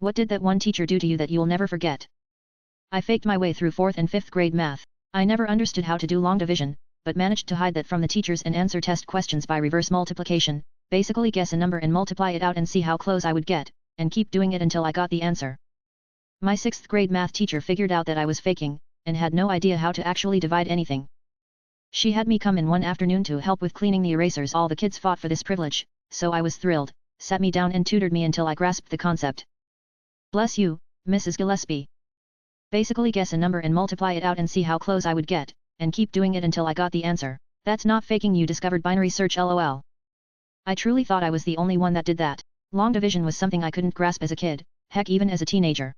What did that one teacher do to you that you'll never forget? I faked my way through 4th and 5th grade math. I never understood how to do long division, but managed to hide that from the teachers and answer test questions by reverse multiplication, basically guess a number and multiply it out and see how close I would get, and keep doing it until I got the answer. My 6th grade math teacher figured out that I was faking, and had no idea how to actually divide anything. She had me come in one afternoon to help with cleaning the erasers. All the kids fought for this privilege, so I was thrilled, sat me down and tutored me until I grasped the concept. Bless you, Mrs. Gillespie. Basically guess a number and multiply it out and see how close I would get, and keep doing it until I got the answer. That's not faking, you discovered binary search, lol. I truly thought I was the only one that did that. Long division was something I couldn't grasp as a kid, heck even as a teenager.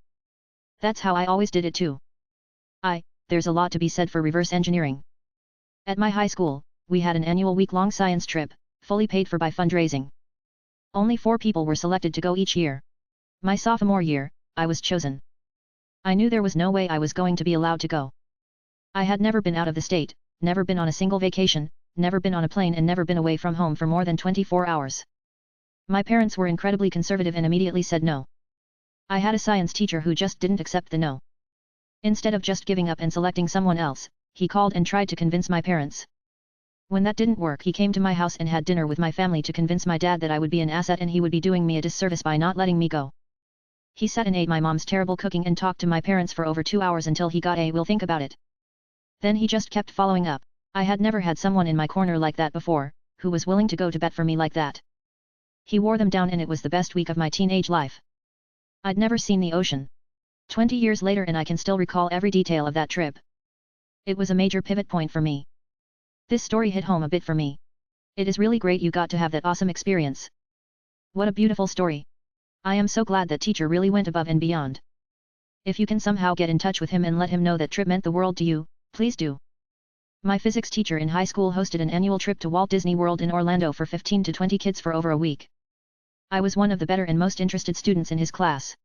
That's how I always did it too. There's a lot to be said for reverse engineering. At my high school, we had an annual week-long science trip, fully paid for by fundraising. Only 4 people were selected to go each year. My sophomore year, I was chosen. I knew there was no way I was going to be allowed to go. I had never been out of the state, never been on a single vacation, never been on a plane and never been away from home for more than 24 hours. My parents were incredibly conservative and immediately said no. I had a science teacher who just didn't accept the no. Instead of just giving up and selecting someone else, he called and tried to convince my parents. When that didn't work, he came to my house and had dinner with my family to convince my dad that I would be an asset and he would be doing me a disservice by not letting me go. He sat and ate my mom's terrible cooking and talked to my parents for over 2 hours until he got a "we'll think about it." Then he just kept following up. I had never had someone in my corner like that before, who was willing to go to bat for me like that. He wore them down and it was the best week of my teenage life. I'd never seen the ocean. 20 years later and I can still recall every detail of that trip. It was a major pivot point for me. This story hit home a bit for me. It is really great you got to have that awesome experience. What a beautiful story. I am so glad that teacher really went above and beyond. If you can somehow get in touch with him and let him know that trip meant the world to you, please do. My physics teacher in high school hosted an annual trip to Walt Disney World in Orlando for 15 to 20 kids for over a week. I was one of the better and most interested students in his class.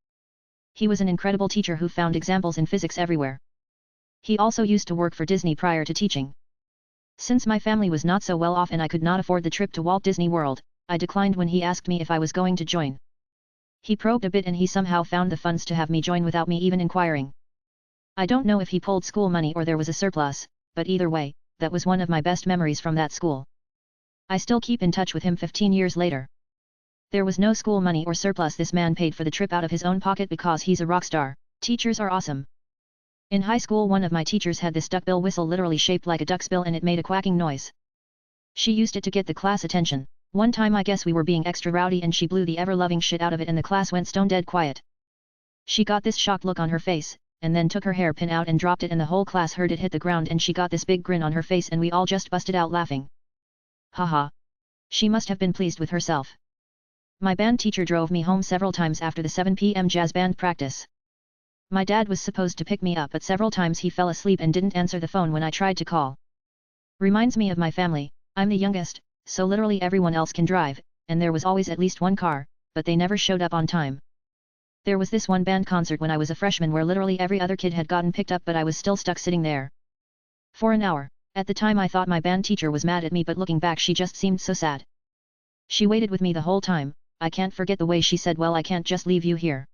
He was an incredible teacher who found examples in physics everywhere. He also used to work for Disney prior to teaching. Since my family was not so well off and I could not afford the trip to Walt Disney World, I declined when he asked me if I was going to join. He probed a bit and he somehow found the funds to have me join without me even inquiring. I don't know if he pulled school money or there was a surplus, but either way, that was one of my best memories from that school. I still keep in touch with him 15 years later. There was no school money or surplus. This man paid for the trip out of his own pocket because he's a rock star. Teachers are awesome. In high school, one of my teachers had this duckbill whistle literally shaped like a duck's bill and it made a quacking noise. She used it to get the class attention. One time I guess we were being extra rowdy and she blew the ever-loving shit out of it and the class went stone dead quiet. She got this shocked look on her face, and then took her hairpin out and dropped it and the whole class heard it hit the ground and she got this big grin on her face and we all just busted out laughing. Haha. She must have been pleased with herself. My band teacher drove me home several times after the 7 p.m. jazz band practice. My dad was supposed to pick me up but several times he fell asleep and didn't answer the phone when I tried to call. Reminds me of my family. I'm the youngest, so literally everyone else can drive, and there was always at least one car, but they never showed up on time. There was this one band concert when I was a freshman where literally every other kid had gotten picked up but I was still stuck sitting there. For an hour. At the time I thought my band teacher was mad at me but looking back she just seemed so sad. She waited with me the whole time. I can't forget the way she said, "Well, I can't just leave you here."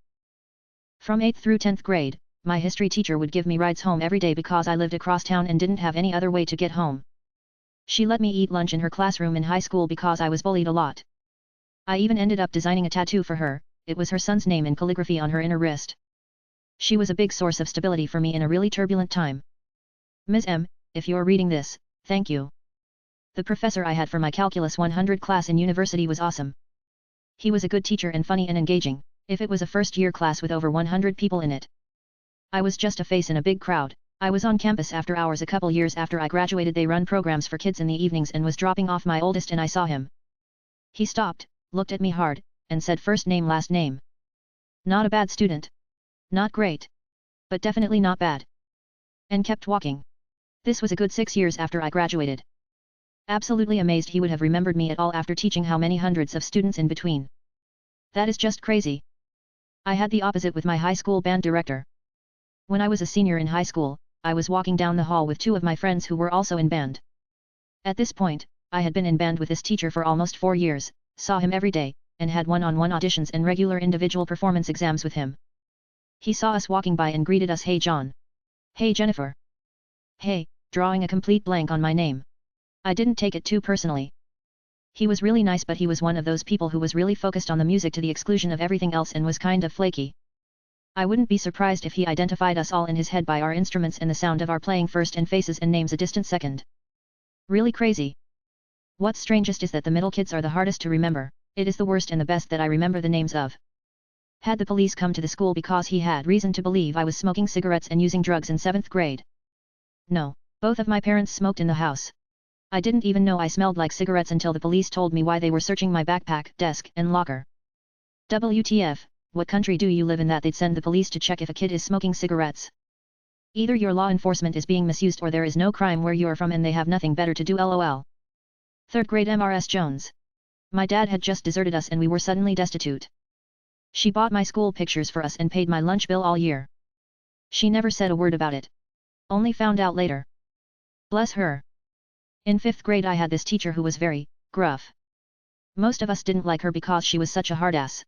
From 8th through 10th grade, my history teacher would give me rides home every day because I lived across town and didn't have any other way to get home. She let me eat lunch in her classroom in high school because I was bullied a lot. I even ended up designing a tattoo for her. It was her son's name in calligraphy on her inner wrist. She was a big source of stability for me in a really turbulent time. Ms. M, if you're reading this, thank you. The professor I had for my Calculus 100 class in university was awesome. He was a good teacher and funny and engaging, if it was a first-year class with over 100 people in it. I was just a face in a big crowd. I was on campus after hours a couple years after I graduated. They run programs for kids in the evenings and was dropping off my oldest and I saw him. He stopped, looked at me hard, and said first name last name. Not a bad student. Not great. But definitely not bad. And kept walking. This was a good 6 years after I graduated. Absolutely amazed he would have remembered me at all after teaching how many hundreds of students in between. That is just crazy. I had the opposite with my high school band director. When I was a senior in high school, I was walking down the hall with 2 of my friends who were also in band. At this point, I had been in band with this teacher for almost 4 years, saw him every day, and had one-on-one auditions and regular individual performance exams with him. He saw us walking by and greeted us, "Hey John." "Hey Jennifer." "Hey," drawing a complete blank on my name. I didn't take it too personally. He was really nice, but he was one of those people who was really focused on the music to the exclusion of everything else and was kind of flaky. I wouldn't be surprised if he identified us all in his head by our instruments and the sound of our playing first and faces and names a distant second. Really crazy. What's strangest is that the middle kids are the hardest to remember. It is the worst and the best that I remember the names of. Had the police come to the school because he had reason to believe I was smoking cigarettes and using drugs in 7th grade? No, both of my parents smoked in the house. I didn't even know I smelled like cigarettes until the police told me why they were searching my backpack, desk, and locker. WTF, what country do you live in that they'd send the police to check if a kid is smoking cigarettes? Either your law enforcement is being misused or there is no crime where you're from and they have nothing better to do, lol. 3rd grade MRS Jones. My dad had just deserted us and we were suddenly destitute. She bought my school pictures for us and paid my lunch bill all year. She never said a word about it. Only found out later. Bless her. In 5th grade I had this teacher who was very gruff. Most of us didn't like her because she was such a hard ass.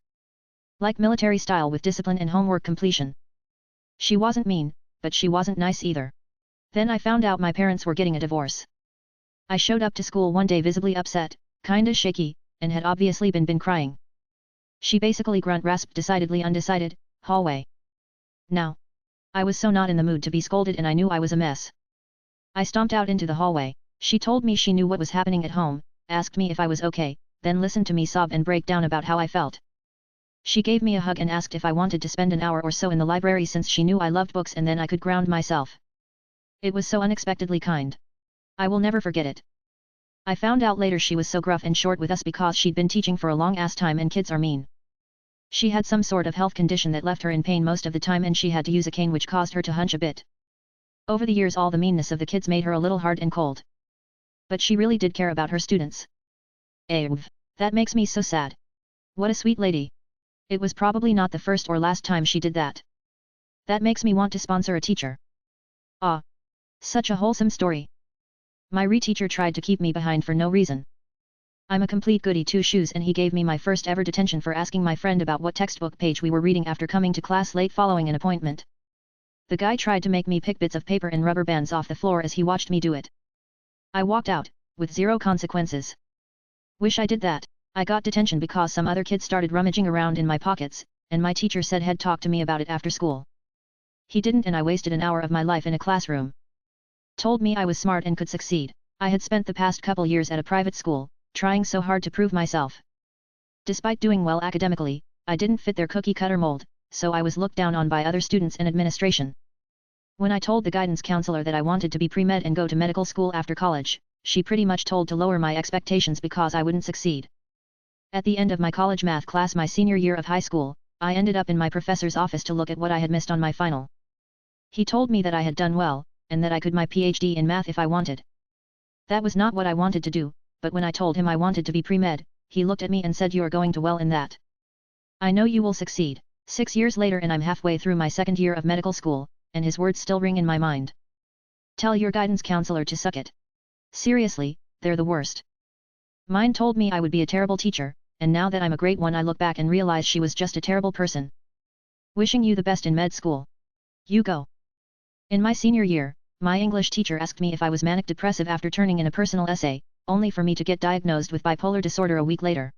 Like military style with discipline and homework completion. She wasn't mean, but she wasn't nice either. Then I found out my parents were getting a divorce. I showed up to school one day visibly upset, kinda shaky, and had obviously been crying. She basically grunt-rasped decidedly undecided, hallway. Now. I was so not in the mood to be scolded and I knew I was a mess. I stomped out into the hallway. She told me she knew what was happening at home, asked me if I was okay, then listened to me sob and break down about how I felt. She gave me a hug and asked if I wanted to spend an hour or so in the library since she knew I loved books and then I could ground myself. It was so unexpectedly kind. I will never forget it. I found out later she was so gruff and short with us because she'd been teaching for a long ass time and kids are mean. She had some sort of health condition that left her in pain most of the time and she had to use a cane which caused her to hunch a bit. Over the years all the meanness of the kids made her a little hard and cold. But she really did care about her students. That makes me so sad. What a sweet lady. It was probably not the first or last time she did that. That makes me want to sponsor a teacher. Ah. Such a wholesome story. My re-teacher tried to keep me behind for no reason. I'm a complete goody two-shoes and he gave me my first ever detention for asking my friend about what textbook page we were reading after coming to class late following an appointment. The guy tried to make me pick bits of paper and rubber bands off the floor as he watched me do it. I walked out, with zero consequences. Wish I did that. I got detention because some other kids started rummaging around in my pockets, and my teacher said he'd talk to me about it after school. He didn't and I wasted an hour of my life in a classroom. Told me I was smart and could succeed. I had spent the past couple years at a private school, trying so hard to prove myself. Despite doing well academically, I didn't fit their cookie-cutter mold, so I was looked down on by other students and administration. When I told the guidance counselor that I wanted to be pre-med and go to medical school after college, she pretty much told to lower my expectations because I wouldn't succeed. At the end of my college math class my senior year of high school, I ended up in my professor's office to look at what I had missed on my final. He told me that I had done well, and that I could my PhD in math if I wanted. That was not what I wanted to do, but when I told him I wanted to be pre-med, he looked at me and said, "You're going to well in that. I know you will succeed." 6 years later and I'm halfway through my second year of medical school, and his words still ring in my mind. Tell your guidance counselor to suck it. Seriously, they're the worst. Mine told me I would be a terrible teacher, and now that I'm a great one I look back and realize she was just a terrible person. Wishing you the best in med school. You go. In my senior year, my English teacher asked me if I was manic-depressive after turning in a personal essay, only for me to get diagnosed with bipolar disorder a week later.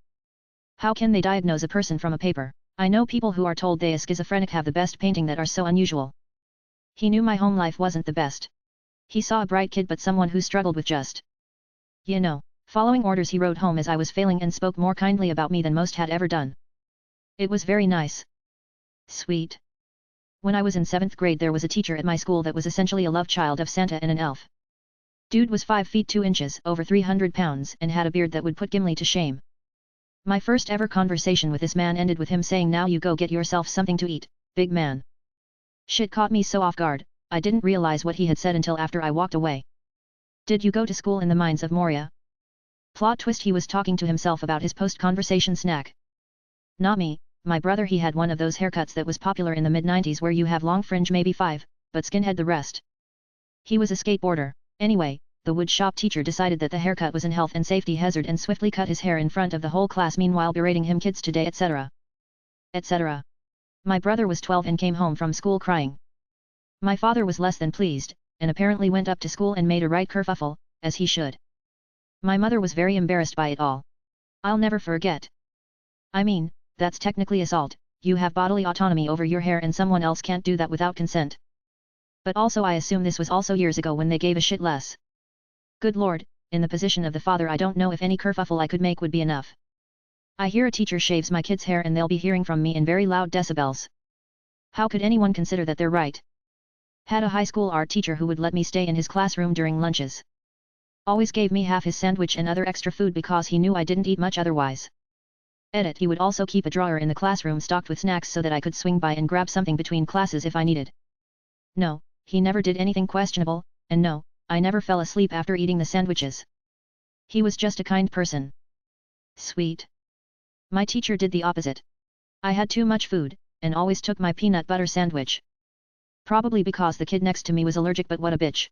How can they diagnose a person from a paper? I know people who are told they are schizophrenic have the best painting that are so unusual. He knew my home life wasn't the best. He saw a bright kid but someone who struggled with just, following orders. He wrote home as I was failing and spoke more kindly about me than most had ever done. It was very nice. Sweet. When I was in 7th grade there was a teacher at my school that was essentially a love child of Santa and an elf. Dude was 5 feet 2 inches, over 300 pounds, and had a beard that would put Gimli to shame. My first ever conversation with this man ended with him saying, "Now you go get yourself something to eat, big man." Shit caught me so off guard, I didn't realize what he had said until after I walked away. Did you go to school in the mines of Moria? Plot twist, he was talking to himself about his post-conversation snack. Not me. My brother, he had one of those haircuts that was popular in the mid-90s where you have long fringe maybe 5, but skinhead the rest. He was a skateboarder. Anyway, the wood shop teacher decided that the haircut was an health and safety hazard and swiftly cut his hair in front of the whole class, meanwhile berating him, "Kids today, etc. etc." My brother was 12 and came home from school crying. My father was less than pleased, and apparently went up to school and made a right kerfuffle, as he should. My mother was very embarrassed by it all. I'll never forget. I mean, that's technically assault. You have bodily autonomy over your hair and someone else can't do that without consent. But also I assume this was also years ago when they gave a shit less. Good lord, in the position of the father I don't know if any kerfuffle I could make would be enough. I hear a teacher shaves my kid's hair and they'll be hearing from me in very loud decibels. How could anyone consider that they're right? Had a high school art teacher who would let me stay in his classroom during lunches. Always gave me half his sandwich and other extra food because he knew I didn't eat much otherwise. Edit. He would also keep a drawer in the classroom stocked with snacks so that I could swing by and grab something between classes if I needed. No, he never did anything questionable, and no, I never fell asleep after eating the sandwiches. He was just a kind person. Sweet. My teacher did the opposite. I had too much food, and always took my peanut butter sandwich. Probably because the kid next to me was allergic, but what a bitch.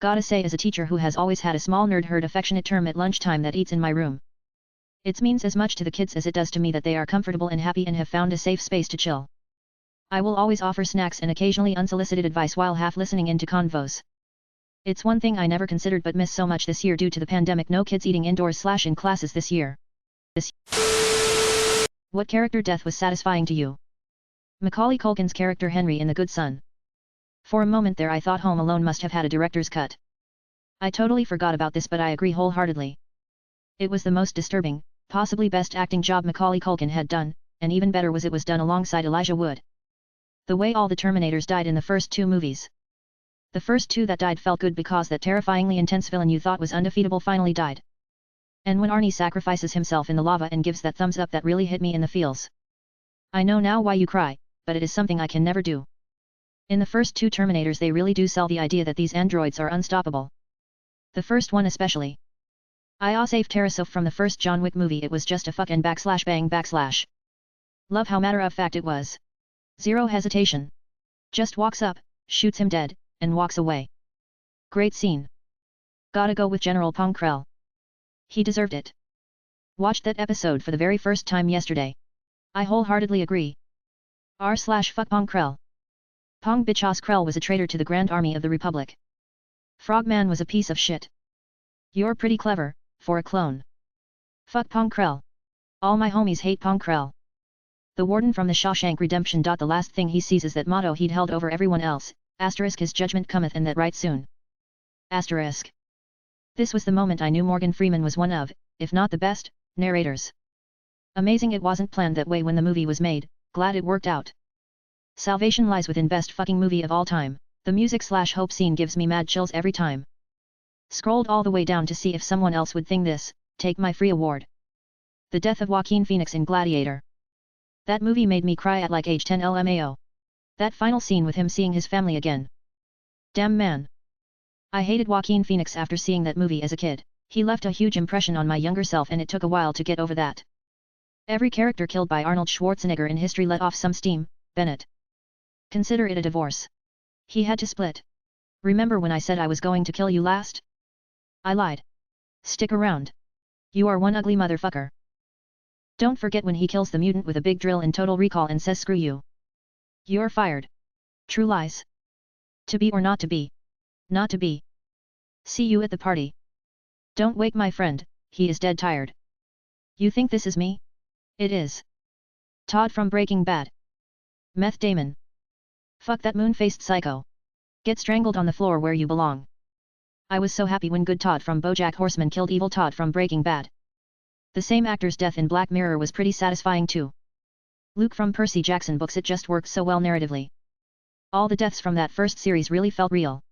Gotta say, as a teacher who has always had a small nerd, heard affectionate term at lunchtime that eats in my room. It means as much to the kids as it does to me that they are comfortable and happy and have found a safe space to chill. I will always offer snacks and occasionally unsolicited advice while half listening into convos. It's one thing I never considered but miss so much this year due to the pandemic. No kids eating indoors/in classes this year. What character death was satisfying to you? Macaulay Culkin's character Henry in The Good Son. For a moment there I thought Home Alone must have had a director's cut. I totally forgot about this, but I agree wholeheartedly. It was the most disturbing, possibly best acting job Macaulay Culkin had done, and even better was it was done alongside Elijah Wood. The way all the Terminators died in the first two movies. The first two that died felt good because that terrifyingly intense villain you thought was undefeatable finally died. And when Arnie sacrifices himself in the lava and gives that thumbs up, that really hit me in the feels. I know now why you cry, but it is something I can never do. In the first two Terminators they really do sell the idea that these androids are unstoppable. The first one especially. I saved Tarasof from the first John Wick movie. It was just a fuck and /bang /. Love how matter of fact it was. Zero hesitation. Just walks up, shoots him dead, and walks away. Great scene. Gotta go with General Pong Krell. He deserved it. Watched that episode for the very first time yesterday. I wholeheartedly agree. R/fuck Pong Krell. Pong Bichos Krell was a traitor to the Grand Army of the Republic. Frogman was a piece of shit. You're pretty clever, for a clone. Fuck Pong Krell. All my homies hate Pong Krell. The warden from the Shawshank Redemption. The last thing he sees is that motto he'd held over everyone else, *, his judgment cometh and that right soon. *. This was the moment I knew Morgan Freeman was one of, if not the best, narrators. Amazing it wasn't planned that way when the movie was made, glad it worked out. Salvation lies within best fucking movie of all time. The music/hope scene gives me mad chills every time. Scrolled all the way down to see if someone else would think this, take my free award. The death of Joaquin Phoenix in Gladiator. That movie made me cry at like age 10 LMAO. That final scene with him seeing his family again. Damn man. I hated Joaquin Phoenix after seeing that movie as a kid. He left a huge impression on my younger self and it took a while to get over that. Every character killed by Arnold Schwarzenegger in history let off some steam. Bennett. Consider it a divorce. He had to split. Remember when I said I was going to kill you last? I lied. Stick around. You are one ugly motherfucker. Don't forget when he kills the mutant with a big drill in Total Recall and says screw you. You're fired. True lies. To be or not to be? Not to be. See you at the party. Don't wake my friend, he is dead tired. You think this is me? It is. Todd from Breaking Bad. Meth Damon. Fuck that moon-faced psycho. Get strangled on the floor where you belong. I was so happy when good Todd from BoJack Horseman killed evil Todd from Breaking Bad. The same actor's death in Black Mirror was pretty satisfying too. Luke from Percy Jackson books, it just worked so well narratively. All the deaths from that first series really felt real.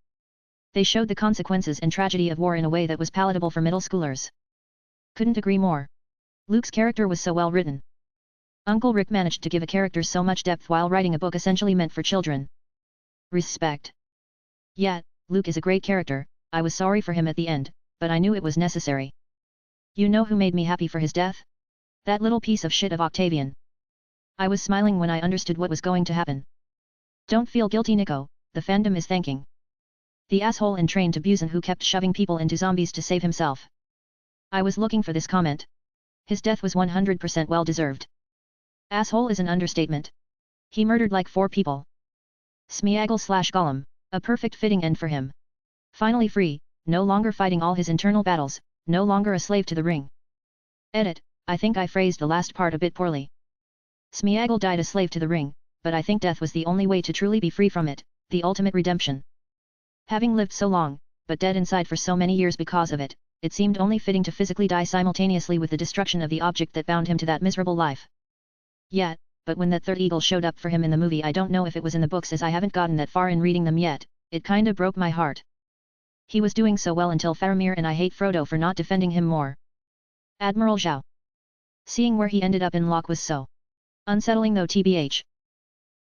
They showed the consequences and tragedy of war in a way that was palatable for middle schoolers. Couldn't agree more. Luke's character was so well written. Uncle Rick managed to give a character so much depth while writing a book essentially meant for children. Respect. Yeah, Luke is a great character. I was sorry for him at the end, but I knew it was necessary. You know who made me happy for his death? That little piece of shit of Octavian. I was smiling when I understood what was going to happen. Don't feel guilty, Nico, the fandom is thanking. The asshole in Train to Busan who kept shoving people into zombies to save himself. I was looking for this comment. His death was 100% well deserved. Asshole is an understatement. He murdered like 4 people. Smeagol/Gollum, a perfect fitting end for him. Finally free, no longer fighting all his internal battles, no longer a slave to the ring. Edit, I think I phrased the last part a bit poorly. Smeagol died a slave to the ring, but I think death was the only way to truly be free from it, the ultimate redemption. Having lived so long, but dead inside for so many years because of it, it seemed only fitting to physically die simultaneously with the destruction of the object that bound him to that miserable life. Yet, but when that third eagle showed up for him in the movie, I don't know if it was in the books as I haven't gotten that far in reading them yet, it kinda broke my heart. He was doing so well until Faramir, and I hate Frodo for not defending him more. Admiral Zhao. Seeing where he ended up in Locke was so unsettling though tbh.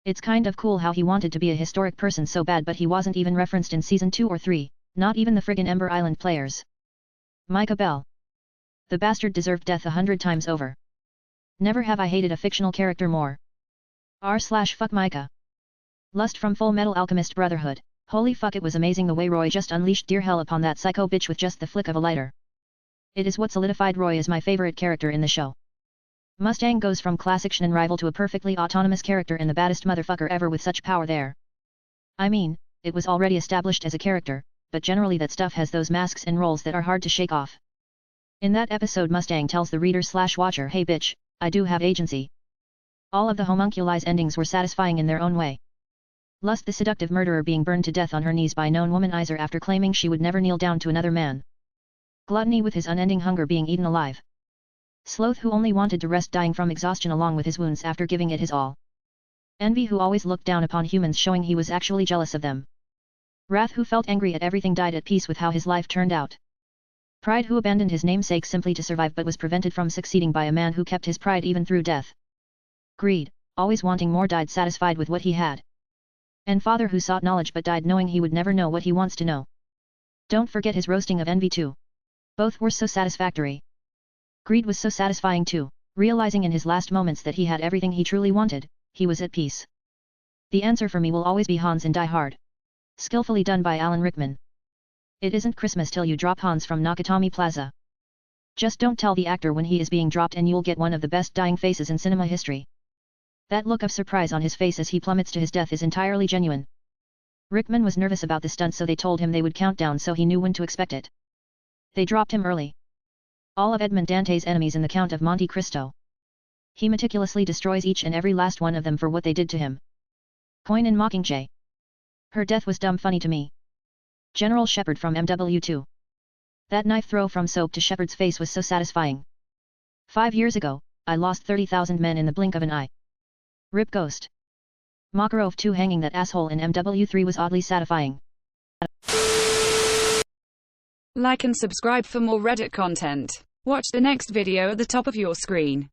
It's kind of cool how he wanted to be a historic person so bad, but he wasn't even referenced in season 2 or 3, not even the friggin' Ember Island players. Micah Bell. The bastard deserved death 100 times over. Never have I hated a fictional character more. R/fuck Micah. Lust from Full Metal Alchemist Brotherhood. Holy fuck, it was amazing the way Roy just unleashed deer hell upon that psycho bitch with just the flick of a lighter. It is what solidified Roy as my favorite character in the show. Mustang goes from classic shonen rival to a perfectly autonomous character and the baddest motherfucker ever with such power there. I mean, it was already established as a character, but generally that stuff has those masks and roles that are hard to shake off. In that episode, Mustang tells the reader/watcher, hey bitch, I do have agency. All of the homunculi's endings were satisfying in their own way. Lust, the seductive murderer being burned to death on her knees by known womanizer after claiming she would never kneel down to another man. Gluttony with his unending hunger being eaten alive. Sloth who only wanted to rest dying from exhaustion along with his wounds after giving it his all. Envy who always looked down upon humans, showing he was actually jealous of them. Wrath who felt angry at everything, died at peace with how his life turned out. Pride who abandoned his namesake simply to survive but was prevented from succeeding by a man who kept his pride even through death. Greed, always wanting more, died satisfied with what he had. And Father who sought knowledge but died knowing he would never know what he wants to know. Don't forget his roasting of Envy too. Both were so satisfactory. Greed was so satisfying too, realizing in his last moments that he had everything he truly wanted, he was at peace. The answer for me will always be Hans in Die Hard. Skillfully done by Alan Rickman. It isn't Christmas till you drop Hans from Nakatomi Plaza. Just don't tell the actor when he is being dropped and you'll get one of the best dying faces in cinema history. That look of surprise on his face as he plummets to his death is entirely genuine. Rickman was nervous about the stunt, so they told him they would count down so he knew when to expect it. They dropped him early. All of Edmond Dante's enemies in the Count of Monte Cristo. He meticulously destroys each and every last one of them for what they did to him. Coin in Mockingjay. Her death was dumb funny to me. General Shepard from MW2. That knife throw from Soap to Shepard's face was so satisfying. 5 years ago, I lost 30,000 men in the blink of an eye. Rip Ghost. Makarov 2 hanging that asshole in MW3 was oddly satisfying. Like and subscribe for more Reddit content. Watch the next video at the top of your screen.